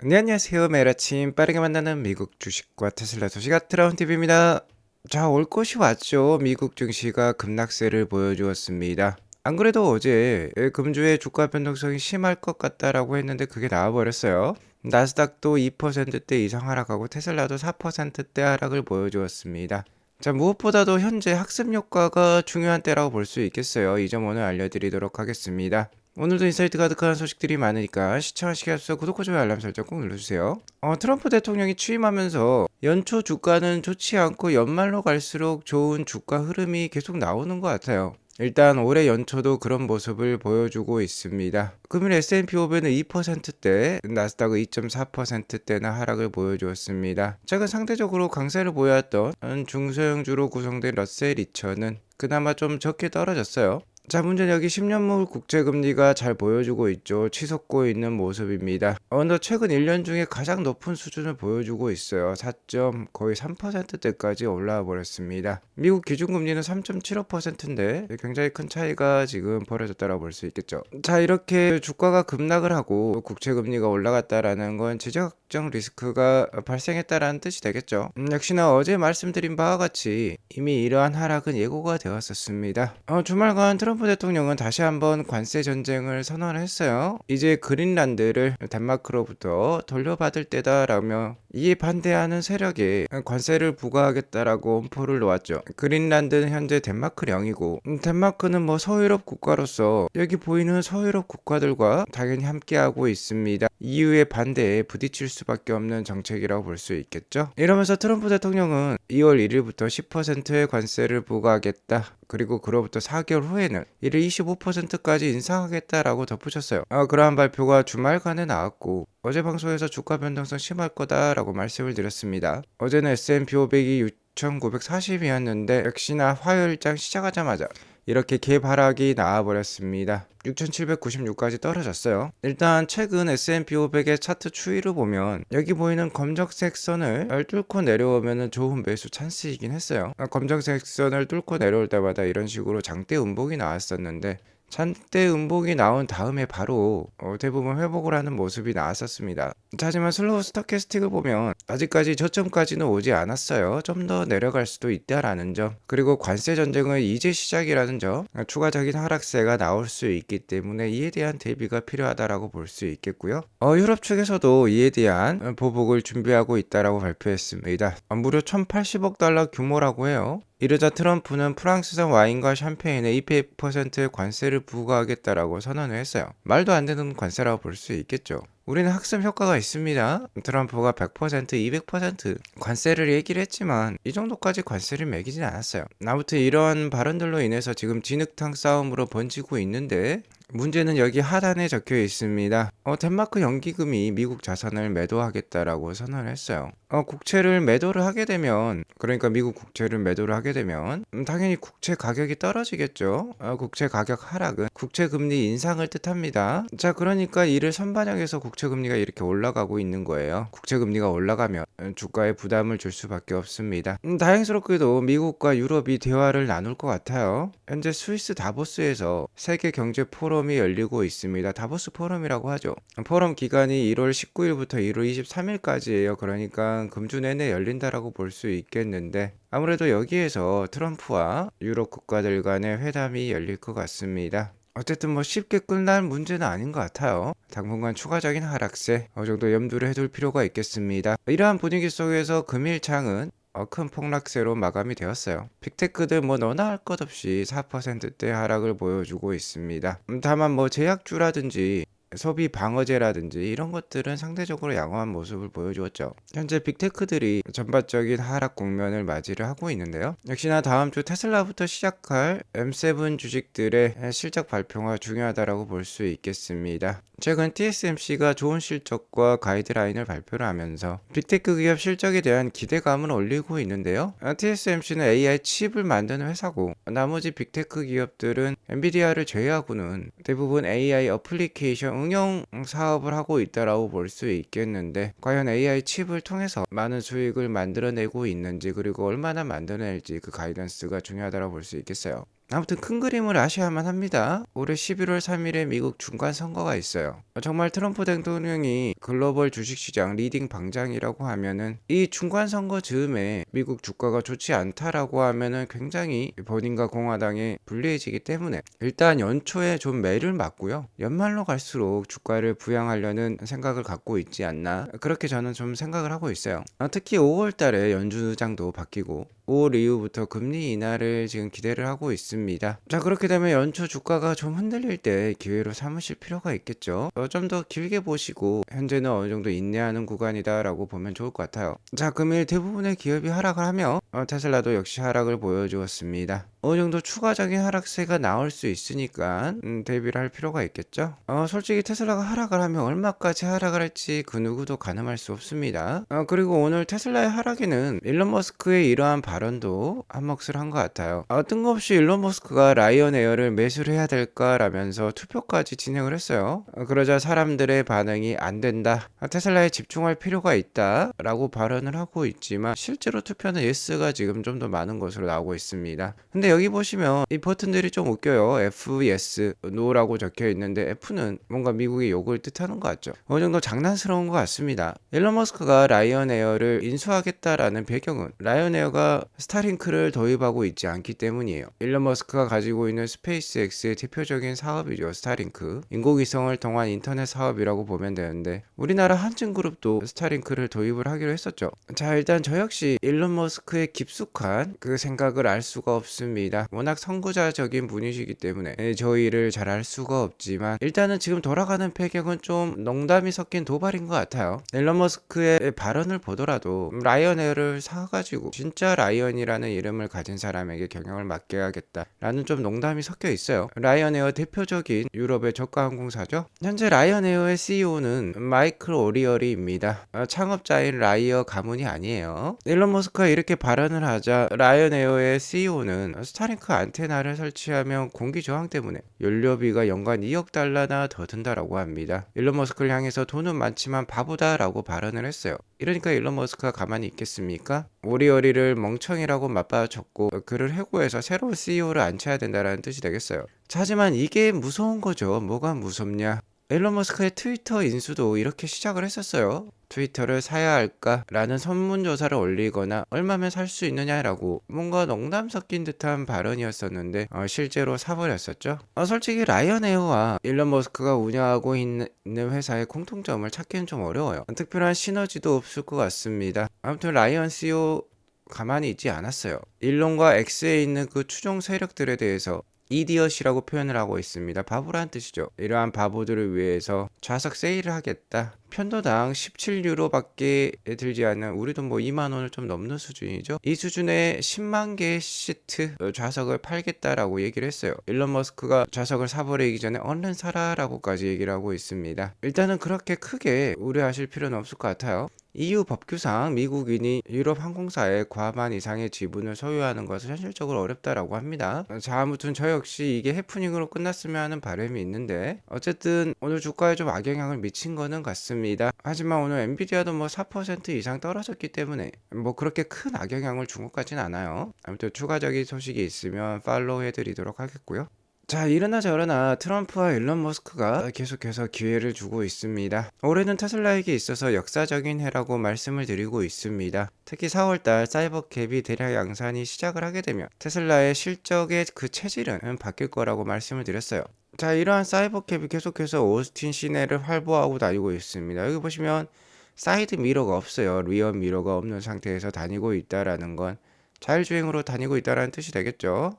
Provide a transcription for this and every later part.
네, 안녕하세요. 매일 아침 빠르게 만나는 미국 주식과 테슬라 소식 트라운 TV입니다. 자, 올 것이 왔죠. 미국 증시가 급락세를 보여주었습니다. 안 그래도 어제 금주의 주가 변동성이 심할 것 같다라고 했는데 그게 나와버렸어요. 나스닥도 2%대 이상 하락하고 테슬라도 4%대 하락을 보여주었습니다. 자, 무엇보다도 현재 학습 효과가 중요한 때라고 볼 수 있겠어요. 이 점 오늘 알려드리도록 하겠습니다. 오늘도 인사이트 가득한 소식들이 많으니까 시청하시기 앞서 구독과 좋아요 알람 설정 꼭 눌러주세요. 트럼프 대통령이 취임하면서 연초 주가는 좋지 않고 연말로 갈수록 좋은 주가 흐름이 계속 나오는 것 같아요. 일단 올해 연초도 그런 모습을 보여주고 있습니다. 금일 S&P 500은 2%대, 나스닥은 2.4%대나 하락을 보여주었습니다. 최근 상대적으로 강세를 보였던 중소형주로 구성된 러셀 2000은 그나마 좀 적게 떨어졌어요. 자, 문제는 여기 10년물 국채금리가 잘 보여주고 있죠. 치솟고 있는 모습입니다. 최근 1년 중에 가장 높은 수준을 보여주고 있어요. 4점 거의 3%대까지 올라와 버렸습니다. 미국 기준금리는 3.75%인데 굉장히 큰 차이가 지금 벌어졌다고 볼 수 있겠죠. 자, 이렇게 주가가 급락을 하고 국채금리가 올라갔다라는 건 지정학적 리스크가 발생했다라는 뜻이 되겠죠. 역시나 어제 말씀드린 바와 같이 이미 이러한 하락은 예고가 되었었습니다. 주말간 트럼프 대통령은 다시 한번 관세 전쟁을 선언을 했어요. 이제 그린란드를 덴마크로부터 돌려받을 때다라며 이에 반대하는 세력에 관세를 부과하겠다라고 엄포를 놓았죠. 그린란드는 현재 덴마크령이고 덴마크는 뭐 서유럽 국가로서 여기 보이는 서유럽 국가들과 당연히 함께하고 있습니다. EU의 반대에 부딪힐 수밖에 없는 정책이라고 볼 수 있겠죠. 이러면서 트럼프 대통령은 2월 1일부터 10%의 관세를 부과하겠다. 그리고 그로부터 4개월 후에는 이를 25%까지 인상하겠다라고 덧붙였어요. 그러한 발표가 주말간에 나왔고 어제 방송에서 주가 변동성 심할 거다라고 말씀을 드렸습니다. 어제는 S&P 500이 6,940이었는데 역시나 화요일장 시작하자마자 이렇게 갭하락이 나와버렸습니다. 6,796까지 떨어졌어요. 일단 최근 S&P 500의 차트 추이를 보면 여기 보이는 검정색 선을 뚫고 내려오면 좋은 매수 찬스이긴 했어요. 검정색 선을 뚫고 내려올 때마다 이런 식으로 장대 음봉이 나왔었는데 잔대 음봉이 나온 다음에 바로 대부분 회복을 하는 모습이 나왔었습니다. 하지만 슬로우 스토캐스틱을 보면 아직까지 저점까지는 오지 않았어요. 좀 더 내려갈 수도 있다라는 점, 그리고 관세 전쟁은 이제 시작이라는 점, 추가적인 하락세가 나올 수 있기 때문에 이에 대한 대비가 필요하다라고 볼 수 있겠고요. 유럽 측에서도 이에 대한 보복을 준비하고 있다라고 발표했습니다. 무려 1,080억 달러 규모라고 해요. 이르자 트럼프는 프랑스산 와인과 샴페인에 200%의 관세를 부과하겠다라고 선언을 했어요. 말도 안 되는 관세라고 볼 수 있겠죠. 우리는 학습 효과가 있습니다. 트럼프가 100%, 200% 관세를 얘기를 했지만 이 정도까지 관세를 매기진 않았어요. 아무튼 이러한 발언들로 인해서 지금 진흙탕 싸움으로 번지고 있는데 문제는 여기 하단에 적혀 있습니다. 덴마크 연기금이 미국 자산을 매도하겠다라고 선언을 했어요. 국채를 매도를 하게 되면, 그러니까 미국 국채를 매도를 하게 되면 당연히 국채 가격이 떨어지겠죠. 국채 가격 하락은 국채 금리 인상을 뜻합니다. 자, 그러니까 이를 선반영해서 국채 금리가 이렇게 올라가고 있는 거예요. 국채 금리가 올라가면 주가에 부담을 줄 수밖에 없습니다. 다행스럽게도 미국과 유럽이 대화를 나눌 것 같아요. 현재 스위스 다보스에서 세계 경제 포럼이 열리고 있습니다. 다보스 포럼이라고 하죠. 포럼 기간이 1월 19일부터 1월 23일까지예요. 그러니까 금주 내내 열린다라고 볼 수 있겠는데 아무래도 여기에서 트럼프와 유럽 국가들 간의 회담이 열릴 것 같습니다. 어쨌든 뭐 쉽게 끝날 문제는 아닌 것 같아요. 당분간 추가적인 하락세 어느 정도 염두를 해둘 필요가 있겠습니다. 이러한 분위기 속에서 금일장은 큰 폭락세로 마감이 되었어요. 빅테크들 뭐 너나 할 것 없이 4%대 하락을 보여주고 있습니다. 다만 뭐 제약주라든지 소비 방어제라든지 이런 것들은 상대적으로 양호한 모습을 보여주었죠. 현재 빅테크들이 전반적인 하락 국면을 맞이를 하고 있는데요. 역시나 다음 주 테슬라부터 시작할 M7 주식들의 실적 발표가 중요하다고 볼 수 있겠습니다. 최근 TSMC가 좋은 실적과 가이드라인을 발표를 하면서 빅테크 기업 실적에 대한 기대감을 올리고 있는데요. TSMC는 AI 칩을 만드는 회사고 나머지 빅테크 기업들은 엔비디아를 제외하고는 대부분 AI 어플리케이션 응용 사업을 하고 있다라고 볼 수 있겠는데 과연 AI 칩을 통해서 많은 수익을 만들어내고 있는지 그리고 얼마나 만들어낼지 그 가이던스가 중요하다고 볼 수 있겠어요. 아무튼 큰 그림을 아셔야만 합니다. 올해 11월 3일에 미국 중간 선거가 있어요. 정말 트럼프 대통령이 글로벌 주식시장 리딩 방장이라고 하면은 이 중간 선거 즈음에 미국 주가가 좋지 않다라고 하면은 굉장히 본인과 공화당에 불리해지기 때문에 일단 연초에 좀 매를 맞고요. 연말로 갈수록 주가를 부양하려는 생각을 갖고 있지 않나, 그렇게 저는 좀 생각을 하고 있어요. 특히 5월 달에 연준의장도 바뀌고 5월 이후부터 금리 인하를 지금 기대를 하고 있습니다. 자, 그렇게 되면 연초 주가가 좀 흔들릴 때 기회로 삼으실 필요가 있겠죠. 좀 더 길게 보시고 현재는 어느 정도 인내하는 구간이다라고 보면 좋을 것 같아요. 자, 금일 대부분의 기업이 하락을 하며 테슬라도 역시 하락을 보여주었습니다. 어느 정도 추가적인 하락세가 나올 수 있으니까 대비를 할 필요가 있겠죠. 솔직히 테슬라가 하락을 하면 얼마까지 하락을 할지 그 누구도 가늠할 수 없습니다. 그리고 오늘 테슬라의 하락에는 일론 머스크의 이러한 발언도 한몫을 한 것 같아요. 뜬금없이 일론 머스크가 라이언 에어를 매수를 해야 될까라면서 투표까지 진행을 했어요. 그러자 사람들의 반응이 안 된다, 테슬라에 집중할 필요가 있다 라고 발언을 하고 있지만 실제로 투표는 예스가 지금 좀 더 많은 것으로 나오고 있습니다. 근데 여기 보시면 이 버튼들이 좀 웃겨요. F, yes, no라고 적혀 있는데 F는 뭔가 미국의 욕을 뜻하는 것 같죠. 어느 정도 장난스러운 것 같습니다. 일론 머스크가 라이언 에어를 인수하겠다라는 배경은 라이언 에어가 스타링크를 도입하고 있지 않기 때문이에요. 일론 머스크가 가지고 있는 스페이스X의 대표적인 사업이죠. 스타링크. 인공위성을 통한 인터넷 사업이라고 보면 되는데 우리나라 한층그룹도 스타링크를 도입을 하기로 했었죠. 자, 일단 저 역시 일론 머스크의 깊숙한 그 생각을 알 수가 없습니다. 워낙 선구자적인 분이시기 때문에 저희를 잘 알 수가 없지만 일단은 지금 돌아가는 배경은 좀 농담이 섞인 도발인 것 같아요. 일론 머스크의 발언을 보더라도 라이언 에어를 사가지고 진짜 라이언이라는 이름을 가진 사람에게 경영을 맡겨야겠다라는 좀 농담이 섞여 있어요. 라이언 에어 대표적인 유럽의 저가 항공사죠. 현재 라이언 에어의 CEO는 마이클 오리어리입니다. 창업자인 라이어 가문이 아니에요. 일론 머스크가 이렇게 발언을 하자 라이언 에어의 CEO는 스타링크 안테나를 설치하면 공기 저항 때문에 연료비가 연간 2억 달러나 더 든다라고 합니다. 일론 머스크를 향해서 돈은 많지만 바보다라고 발언을 했어요. 이러니까 일론 머스크가 가만히 있겠습니까? 오리오리를 멍청이라고 맞받아쳤고 그를 해고해서 새로운 CEO를 앉혀야 된다는 뜻이 되겠어요. 자, 하지만 이게 무서운 거죠. 뭐가 무섭냐? 일론 머스크의 트위터 인수도 이렇게 시작을 했었어요. 트위터를 사야 할까? 라는 설문조사를 올리거나 얼마면 살 수 있느냐라고 뭔가 농담 섞인 듯한 발언이었었는데 실제로 사버렸었죠. 솔직히 라이언 에어와 일론 머스크가 운영하고 있는 회사의 공통점을 찾기는 좀 어려워요. 특별한 시너지도 없을 것 같습니다. 아무튼 라이언 CEO 가만히 있지 않았어요. 일론과 X에 있는 그 추종 세력들에 대해서 이디엇이라고 표현을 하고 있습니다. 바보란 뜻이죠. 이러한 바보들을 위해서 좌석 세일을 하겠다. 편도당 17유로밖에 들지 않는 우리 돈 뭐 2만 원을 좀 넘는 수준이죠. 이 수준의 10만 개의 시트 좌석을 팔겠다라고 얘기를 했어요. 일론 머스크가 좌석을 사버리기 전에 얼른 사라라고까지 얘기를 하고 있습니다. 일단은 그렇게 크게 우려하실 필요는 없을 것 같아요. EU 법규상 미국인이 유럽 항공사의 과반 이상의 지분을 소유하는 것은 현실적으로 어렵다라고 합니다. 자, 아무튼 저 역시 이게 해프닝으로 끝났으면 하는 바람이 있는데 어쨌든 오늘 주가에 좀 악영향을 미친 거는 같습니다. 하지만 오늘 엔비디아도 뭐 4% 이상 떨어졌기 때문에 뭐 그렇게 큰 악영향을 준 것 같진 않아요. 아무튼 추가적인 소식이 있으면 팔로우 해드리도록 하겠고요. 자, 이러나 저러나 트럼프와 일론 머스크가 계속해서 기회를 주고 있습니다. 올해는 테슬라에게 있어서 역사적인 해라고 말씀을 드리고 있습니다. 특히 4월달 사이버캡이 대량 양산이 시작을 하게 되면 테슬라의 실적의 그 체질은 바뀔 거라고 말씀을 드렸어요. 자, 이러한 사이버캡이 계속해서 오스틴 시내를 활보하고 다니고 있습니다. 여기 보시면 사이드 미러가 없어요. 리어 미러가 없는 상태에서 다니고 있다라는 건 자율주행으로 다니고 있다라는 뜻이 되겠죠.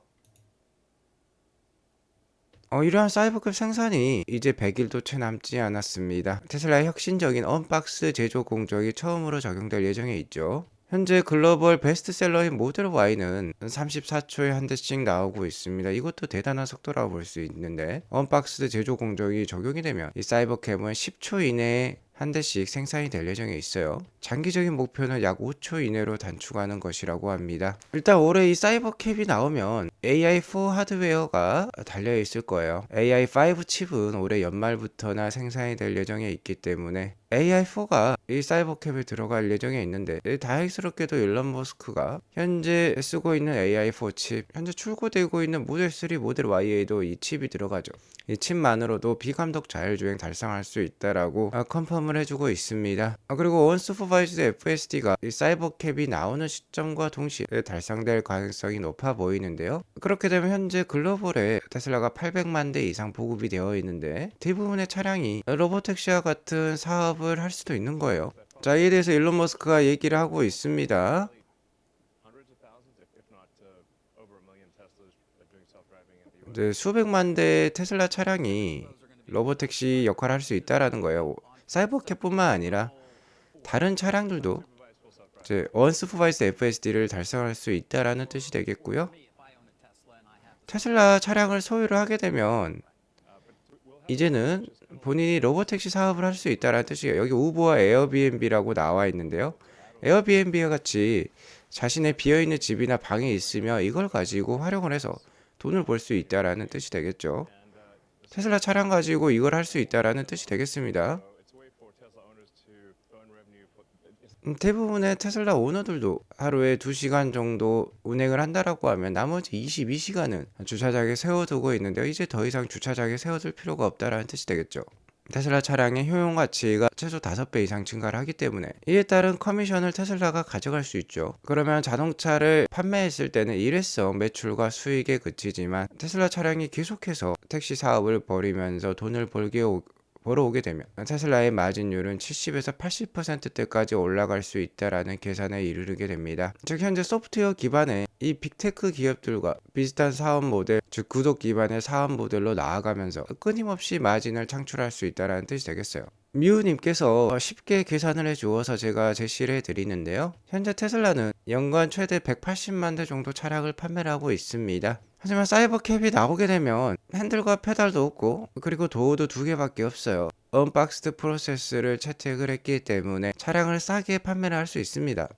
이러한 사이버급 생산이 이제 100일도 채 남지 않았습니다. 테슬라의 혁신적인 언박스 제조 공정이 처음으로 적용될 예정에 있죠. 현재 글로벌 베스트셀러인 모델 Y는 34초에 한 대씩 나오고 있습니다. 이것도 대단한 속도라고 볼 수 있는데 언박스 제조 공정이 적용이 되면 이 사이버캡은 10초 이내에 한 대씩 생산이 될 예정에 있어요. 장기적인 목표는 약 5초 이내로 단축하는 것이라고 합니다. 일단 올해 이 사이버캡이 나오면 AI4 하드웨어가 달려 있을 거예요. AI5 칩은 올해 연말부터나 생산이 될 예정에 있기 때문에 AI4가 이 사이버캡에 들어갈 예정에 있는데 다행스럽게도 일론 머스크가 현재 쓰고 있는 AI4 칩, 현재 출고되고 있는 모델 3, 모델 Y에도 이 칩이 들어가죠. 이 칩만으로도 비감독 자율주행 달성할 수 있다라고 컨펌을 해주고 있습니다. 그리고 언슈퍼바이즈드 FSD가 이 사이버캡이 나오는 시점과 동시에 달성될 가능성이 높아 보이는데요. 그렇게 되면 현재 글로벌에 테슬라가 800만 대 이상 보급이 되어 있는데 대부분의 차량이 로보택시와 같은 사업을 할 수도 있는 거예요. 자, 이에 대해서 일론 머스크가 얘기를 하고 있습니다. 이제 수백만 대의 테슬라 차량이 로보택시 역할을 할 수 있다라는 거예요. 사이버캡뿐만 아니라 다른 차량들도 이제 언슈퍼바이즈 FSD를 달성할 수 있다라는 뜻이 되겠고요. 테슬라 차량을 소유를 하게 되면 이제는 본인이 로보택시 사업을 할 수 있다라는 뜻이에요. 여기 우버와 에어비앤비라고 나와 있는데요. 에어비앤비와 같이 자신의 비어있는 집이나 방에 있으며 이걸 가지고 활용을 해서 돈을 벌 수 있다라는 뜻이 되겠죠. 테슬라 차량 가지고 이걸 할 수 있다라는 뜻이 되겠습니다. 대부분의 테슬라 오너들도 하루에 2시간 정도 운행을 한다라고 하면 나머지 22시간은 주차장에 세워두고 있는데요. 이제 더 이상 주차장에 세워둘 필요가 없다라는 뜻이 되겠죠. 테슬라 차량의 효용 가치가 최소 5배 이상 증가를 하기 때문에 이에 따른 커미션을 테슬라가 가져갈 수 있죠. 그러면 자동차를 판매했을 때는 일회성 매출과 수익에 그치지만 테슬라 차량이 계속해서 택시 사업을 벌이면서 돈을 벌어오게 되면 테슬라의 마진율은 70에서 80%대까지 올라갈 수 있다라는 계산에 이르게 됩니다. 즉 현재 소프트웨어 기반의 이 빅테크 기업들과 비슷한 사업 모델, 즉 구독 기반의 사업 모델로 나아가면서 끊임없이 마진을 창출할 수 있다라는 뜻이 되겠어요. 미우님께서 쉽게 계산을 해주어서 제가 제시를 해드리는데요. 현재 테슬라는 연간 최대 180만 대 정도 차량을 판매를 하고 있습니다. 하지만 사이버캡이 나오게 되면 핸들과 페달도 없고 그리고 도어도 2개밖에 없어요. 언박스드 프로세스를 채택을 했기 때문에 차량을 싸게 판매를 할 수 있습니다.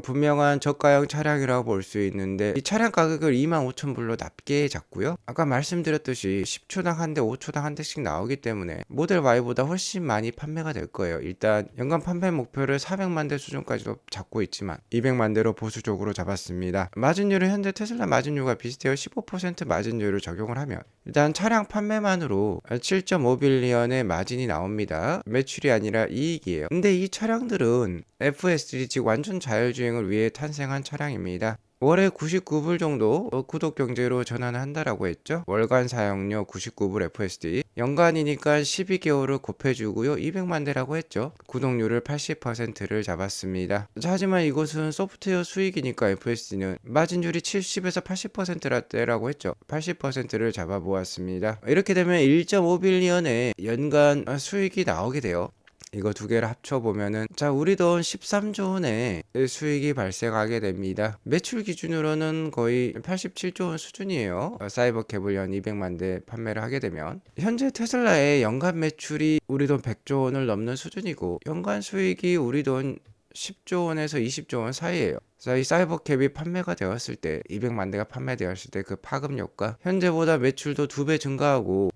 분명한 저가형 차량이라고 볼 수 있는데 이 차량 가격을 25,000불로 낮게 잡고요. 아까 말씀드렸듯이 10초당 한 대, 5초당 한 대씩 나오기 때문에 모델 Y보다 훨씬 많이 판매가 될 거예요. 일단 연간 판매 목표를 400만 대 수준까지도 잡고 있지만 200만 대로 보수적으로 잡았습니다. 마진율은 현재 테슬라 마진율과 비슷해요. 15% 마진율을 적용을 하면 일단 차량 판매만으로 7.5빌리언의 마진이 나옵니다. 매출이 아니라 이익이에요. 근데 이 차량들은 FSD 즉 완전 자율주행을 위해 탄생한 차량입니다. 월에 99불 정도 구독 경제로 전환을 한다라고 했죠. 월간 사용료 99불 FSD, 연간이니까 12개월을 곱해주고요. 200만 대라고 했죠. 구독률을 80%를 잡았습니다. 자, 하지만 이것은 소프트웨어 수익이니까 FSD는 마진율이 70에서 80%라고 했죠. 80%를 잡아보았습니다. 이렇게 되면 1.5빌리언의 연간 수익이 나오게 돼요. 이거 2개를 합쳐보면은 자 우리 돈 13조 원의 수익이 발생하게 됩니다. 매출 기준으로는 거의 87조 원 수준이에요. 사이버캡을 연 200만 대 판매를 하게 되면 현재 테슬라의 연간 매출이 우리 돈 100조 원을 넘는 수준이고 연간 수익이 우리 돈 10조 원에서 20조 원 사이에요. 그래서 이 사이버캡이 판매가 되었을 때 200만 대가 판매되었을 때 그 파급력과 현재보다 매출도 2배 증가하고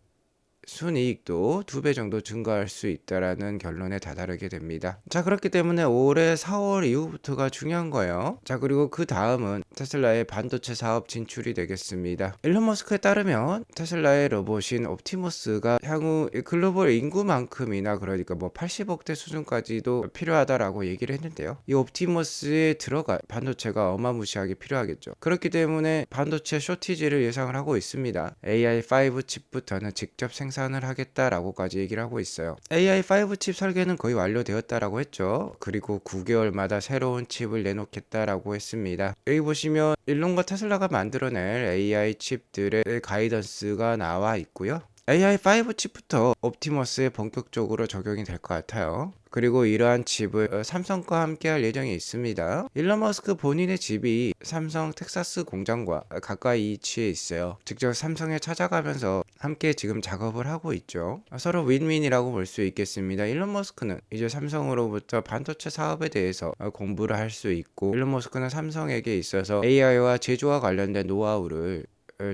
순이익도 2배 정도 증가할 수 있다라는 결론에 다다르게 됩니다. 자, 그렇기 때문에 올해 4월 이후부터가 중요한 거예요. 자, 그리고 그 다음은 테슬라의 반도체 사업 진출이 되겠습니다. 일론 머스크에 따르면 테슬라의 로봇인 옵티머스가 향후 글로벌 인구만큼이나 그러니까 뭐 80억대 수준까지도 필요하다라고 얘기를 했는데요. 이 옵티머스에 들어갈 반도체가 어마무시하게 필요하겠죠. 그렇기 때문에 반도체 쇼티지를 예상을 하고 있습니다. AI5 칩부터는 직접 생산을 하겠다라고까지 얘기를 하고 있어요. AI5 칩 설계는 거의 완료되었다라고 했죠. 그리고 9개월마다 새로운 칩을 내놓겠다라고 했습니다. 여기 보시면 일론과 테슬라가 만들어낼 AI 칩들의 가이던스가 나와 있고요. AI5 칩부터 옵티머스에 본격적으로 적용이 될 것 같아요. 그리고 이러한 칩을 삼성과 함께 할 예정이 있습니다. 일론 머스크 본인의 집이 삼성 텍사스 공장과 가까이 위치해 있어요. 직접 삼성에 찾아가면서 함께 지금 작업을 하고 있죠. 서로 윈윈이라고 볼 수 있겠습니다. 일론 머스크는 이제 삼성으로부터 반도체 사업에 대해서 공부를 할 수 있고 일론 머스크는 삼성에게 있어서 AI와 제조와 관련된 노하우를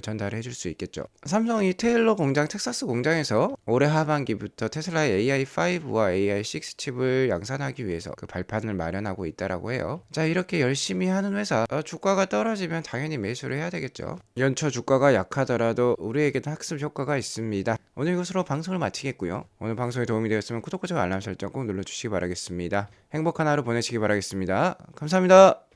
전달해 줄 수 있겠죠. 삼성이 테일러 공장, 텍사스 공장에서 올해 하반기부터 테슬라의 AI5와 AI6 칩을 양산하기 위해서 그 발판을 마련하고 있다라고 해요. 자, 이렇게 열심히 하는 회사, 주가가 떨어지면 당연히 매수를 해야 되겠죠. 연초 주가가 약하더라도 우리에게는 학습 효과가 있습니다. 오늘 이것으로 방송을 마치겠고요. 오늘 방송이 도움이 되었으면 구독과 좋아요 알람 설정 꼭 눌러주시기 바라겠습니다. 행복한 하루 보내시기 바라겠습니다. 감사합니다.